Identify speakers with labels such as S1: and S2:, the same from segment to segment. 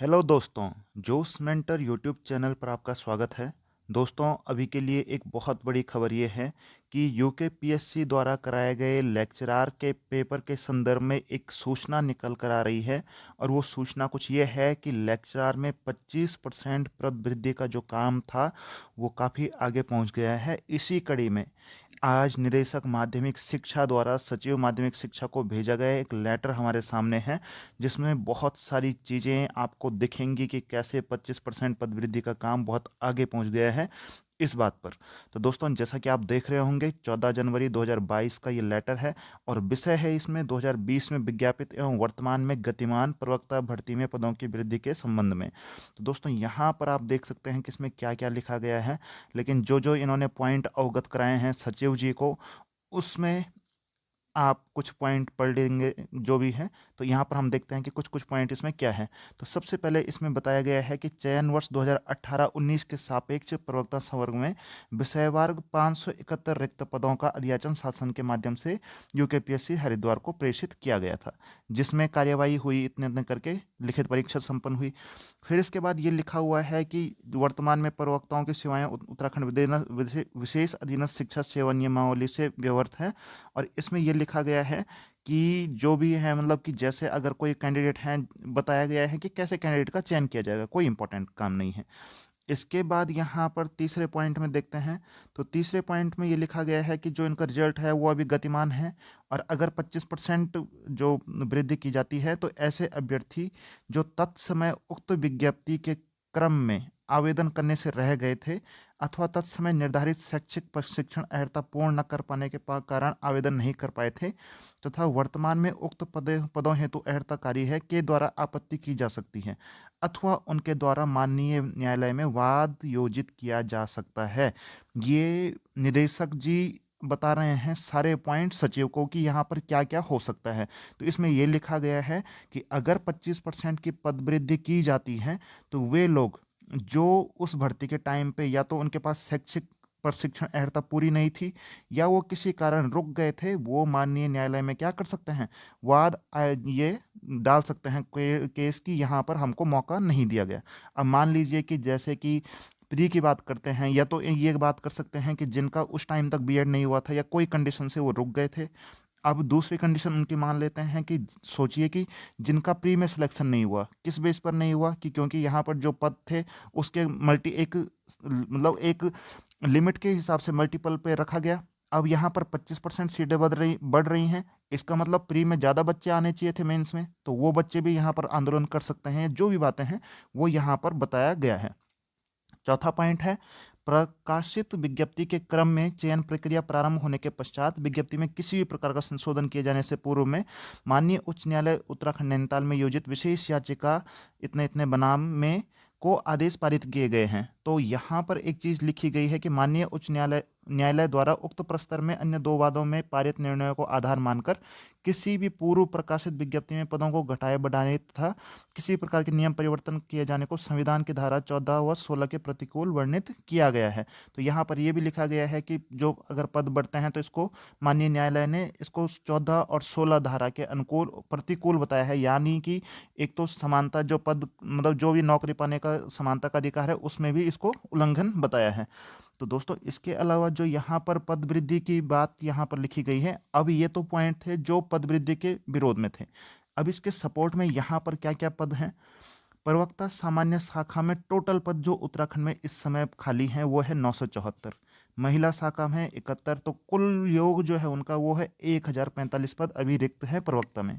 S1: Hello दोस्तों, जोश mentor YouTube channel पर आपका स्वागत है। दोस्तों, अभी के लिए एक बहुत बड़ी खबर ये है कि यूके पीएससी द्वारा कराए गए लेक्चरार के पेपर के संदर्भ में एक सूचना निकल कर आ रही है। और वो सूचना कुछ ये है कि लेक्चरार में 25% पद वृद्धि का जो काम था वो काफ़ी आगे पहुंच गया है। इसी कड़ी में आज निदेशक माध्यमिक शिक्षा द्वारा सचिव माध्यमिक शिक्षा को भेजा गया एक लेटर हमारे सामने है, जिसमें बहुत सारी चीज़ें आपको दिखेंगी कि कैसे 25% पद वृद्धि का काम बहुत आगे पहुंच गया है इस बात पर। तो दोस्तों, जैसा कि आप देख रहे होंगे, 14 जनवरी 2022 का ये लेटर है और विषय है इसमें 2020 में विज्ञापित एवं वर्तमान में गतिमान प्रवक्ता भर्ती में पदों की वृद्धि के संबंध में। तो दोस्तों, यहाँ पर आप देख सकते हैं कि इसमें क्या क्या लिखा गया है। लेकिन जो जो इन्होंने पॉइंट अवगत कराए हैं सचिव जी को, उसमें आप कुछ पॉइंट पढ़ लेंगे जो भी है। तो यहाँ पर हम देखते हैं कि कुछ कुछ पॉइंट इसमें क्या है। तो सबसे पहले इसमें बताया गया है कि चयन वर्ष 2018-19 के सापेक्ष प्रवक्ता संवर्ग में विषयवार 571 रिक्त पदों का अधियाचन शासन के माध्यम से यूकेपीएससी हरिद्वार को प्रेषित किया गया था, जिसमें कार्यवाही हुई, इतने इतने करके लिखित परीक्षा संपन्न हुई। फिर इसके बाद ये लिखा हुआ है कि वर्तमान में प्रवक्ताओं की सेवाएं उत्तराखंड विशेष अधीनस्थ शिक्षा सेवा नियमावली से व्यवहृत है। और इसमें ये लिखा गया है कि जो भी है, मतलब कि जैसे अगर कोई कैंडिडेट है, बताया गया है कि कैसे कैंडिडेट का चयन किया जाएगा, कोई इंपॉर्टेंट काम नहीं है। इसके बाद यहाँ पर तीसरे पॉइंट में देखते हैं। तो तीसरे पॉइंट में ये लिखा गया है कि जो इनका रिजल्ट है वो अभी गतिमान है, और अगर 25% जो वृद्धि की जाती है तो ऐसे अभ्यर्थी जो तत्समय उक्त विज्ञप्ति के क्रम में आवेदन करने से रह गए थे अथवा तत्समय निर्धारित शैक्षिक प्रशिक्षण अर्हता पूर्ण न कर पाने के कारण आवेदन नहीं कर पाए थे तथा वर्तमान में उक्त पदों हेतु अर्हताकारी है के द्वारा आपत्ति की जा सकती है अथवा उनके द्वारा माननीय न्यायालय में वाद योजित किया जा सकता है। ये निदेशक जी बता रहे हैं सारे पॉइंट सचिव को कि यहाँ पर क्या क्या हो सकता है। तो इसमें ये लिखा गया है कि अगर 25% की पद वृद्धि की जाती है तो वे लोग जो उस भर्ती के टाइम पे या तो उनके पास शैक्षिक प्रशिक्षण अर्हता पूरी नहीं थी या वो किसी कारण रुक गए थे, वो माननीय न्यायालय में क्या कर सकते हैं, ये डाल सकते हैं केस की यहाँ पर हमको मौका नहीं दिया गया। अब मान लीजिए कि जैसे कि प्री की बात करते हैं, या तो ये बात कर सकते हैं कि जिनका उस टाइम तक बीएड नहीं हुआ था या कोई कंडीशन से वो रुक गए थे। अब दूसरी कंडीशन उनकी मान लेते हैं कि सोचिए कि जिनका प्री में सिलेक्शन नहीं हुआ, किस बेस पर नहीं हुआ, कि क्योंकि यहाँ पर जो पद थे उसके मल्टी एक मतलब एक लिमिट के हिसाब से मल्टीपल पे रखा गया। अब यहाँ पर 25% सीटें बढ़ रही हैं, इसका मतलब प्री में ज़्यादा बच्चे आने चाहिए थे मेंस में, तो वो बच्चे भी यहाँ पर आंदोलन कर सकते हैं। जो भी बातें हैं वो यहाँ पर बताया गया है। चौथा पॉइंट है, प्रकाशित विज्ञप्ति के क्रम में चयन प्रक्रिया प्रारंभ होने के पश्चात विज्ञप्ति में किसी भी प्रकार का संशोधन किए जाने से पूर्व में माननीय उच्च न्यायालय उत्तराखंड नैनीताल में योजित विशेष याचिका इतने इतने बनाम में को आदेश पारित किए गए हैं। तो यहाँ पर एक चीज़ लिखी गई है कि माननीय उच्च न्यायालय द्वारा उक्त प्रस्तर में अन्य दो वादों में पारित निर्णयों को आधार मानकर किसी भी पूर्व प्रकाशित विज्ञप्ति में पदों को घटाए बढ़ाने तथा किसी प्रकार के नियम परिवर्तन किए जाने को संविधान की धारा 14 व 16 के प्रतिकूल वर्णित किया गया है। तो यहाँ पर यह भी लिखा गया है कि जो अगर पद बढ़ते हैं तो इसको माननीय न्यायालय ने इसको 14 और 16 धारा के अनुकूल प्रतिकूल बताया है। यानी कि एक तो समानता, जो पद मतलब जो भी नौकरी पाने का समानता का अधिकार है, उसमें भी इसको उल्लंघन बताया है। तो दोस्तों, इसके अलावा जो यहाँ पर पद वृद्धि की बात यहाँ पर लिखी गई है, अब ये तो पॉइंट थे जो पद वृद्धि के विरोध में थे। अब इसके सपोर्ट में यहाँ पर क्या क्या पद हैं। प्रवक्ता सामान्य शाखा में टोटल पद जो उत्तराखंड में इस समय खाली हैं वो है 974। महिला शाखा में 71। तो कुल योग जो है उनका वो है 1045 पद अभी रिक्त है प्रवक्ता में,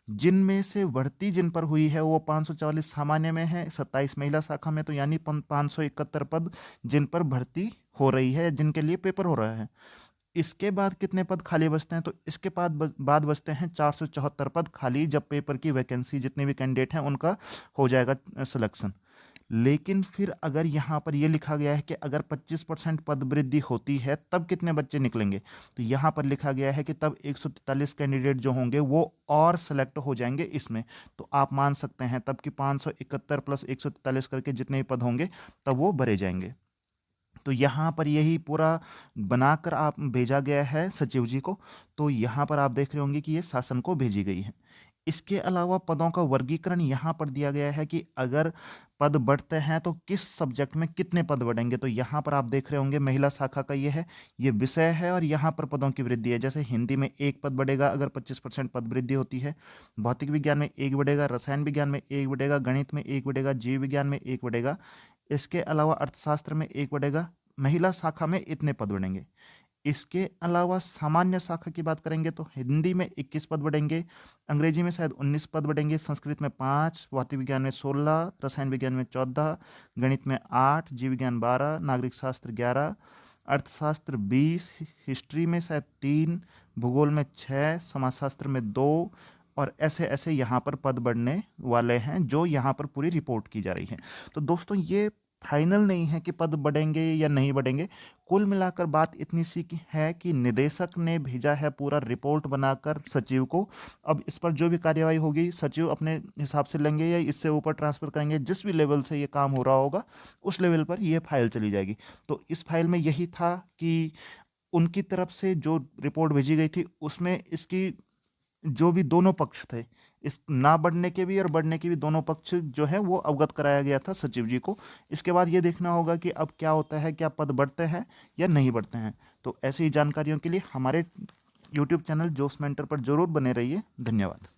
S1: जिनमें से भर्ती जिन पर हुई है वो 544 सामान्य में है, 27 महिला शाखा में, तो यानी 571 पद जिन पर भर्ती हो रही है, जिनके लिए पेपर हो रहा है। इसके बाद कितने पद खाली बचते हैं, तो इसके बाद बचते हैं 474 पद खाली, जब पेपर की वैकेंसी जितने भी कैंडिडेट हैं उनका हो जाएगा सिलेक्शन। लेकिन फिर अगर यहाँ पर ये लिखा गया है कि अगर 25% पद वृद्धि होती है तब कितने बच्चे निकलेंगे, तो यहाँ पर लिखा गया है कि तब 143 कैंडिडेट जो होंगे वो और सेलेक्ट हो जाएंगे इसमें। तो आप मान सकते हैं तब कि 571 प्लस 143 करके जितने भी पद होंगे तब वो भरे जाएंगे। तो यहाँ पर यही पूरा बनाकर आप भेजा गया है सचिव जी को। तो यहाँ पर आप देख रहे होंगे कि ये शासन को भेजी गई है। इसके अलावा पदों का वर्गीकरण यहाँ पर दिया गया है कि अगर पद बढ़ते हैं तो किस सब्जेक्ट में कितने पद बढ़ेंगे। तो यहाँ पर आप देख रहे होंगे महिला शाखा का ये विषय है और यहाँ पर पदों की वृद्धि है। जैसे हिंदी में 1 पद बढ़ेगा अगर 25% पद वृद्धि होती है, भौतिक विज्ञान में 1 बढ़ेगा, रसायन विज्ञान में 1 बढ़ेगा, गणित में 1 बढ़ेगा, जीव विज्ञान में 1 बढ़ेगा। इसके अलावा अर्थशास्त्र में 1 बढ़ेगा, महिला शाखा में इतने पद बढ़ेंगे। इसके अलावा सामान्य शाखा की बात करेंगे तो हिंदी में 21 पद बढ़ेंगे, अंग्रेजी में शायद 19 पद बढ़ेंगे, संस्कृत में 5, भौतिक विज्ञान में 16, रसायन विज्ञान में 14, गणित में 8, जीव विज्ञान 12, नागरिक शास्त्र 11, अर्थशास्त्र 20, हिस्ट्री में शायद 3, भूगोल में 6, समाजशास्त्र में 2, और ऐसे ऐसे यहाँ पर पद बढ़ने वाले हैं जो यहाँ पर पूरी रिपोर्ट की जा रही है। तो दोस्तों ये फाइनल नहीं है कि पद बढ़ेंगे या नहीं बढ़ेंगे। कुल मिलाकर बात इतनी सी की है कि निदेशक ने भेजा है पूरा रिपोर्ट बनाकर सचिव को। अब इस पर जो भी कार्यवाही होगी सचिव अपने हिसाब से लेंगे या इससे ऊपर ट्रांसफर करेंगे। जिस भी लेवल से ये काम हो रहा होगा उस लेवल पर ये फाइल चली जाएगी। तो इस फाइल में यही था कि उनकी तरफ से जो रिपोर्ट भेजी गई थी उसमें इसकी जो भी दोनों पक्ष थे, इस ना बढ़ने के भी और बढ़ने के भी दोनों पक्ष जो है वो अवगत कराया गया था सचिव जी को। इसके बाद ये देखना होगा कि अब क्या होता है, क्या पद बढ़ते हैं या नहीं बढ़ते हैं। तो ऐसी ही जानकारियों के लिए हमारे यूट्यूब चैनल जोश मेंटर पर जरूर बने रहिए। धन्यवाद।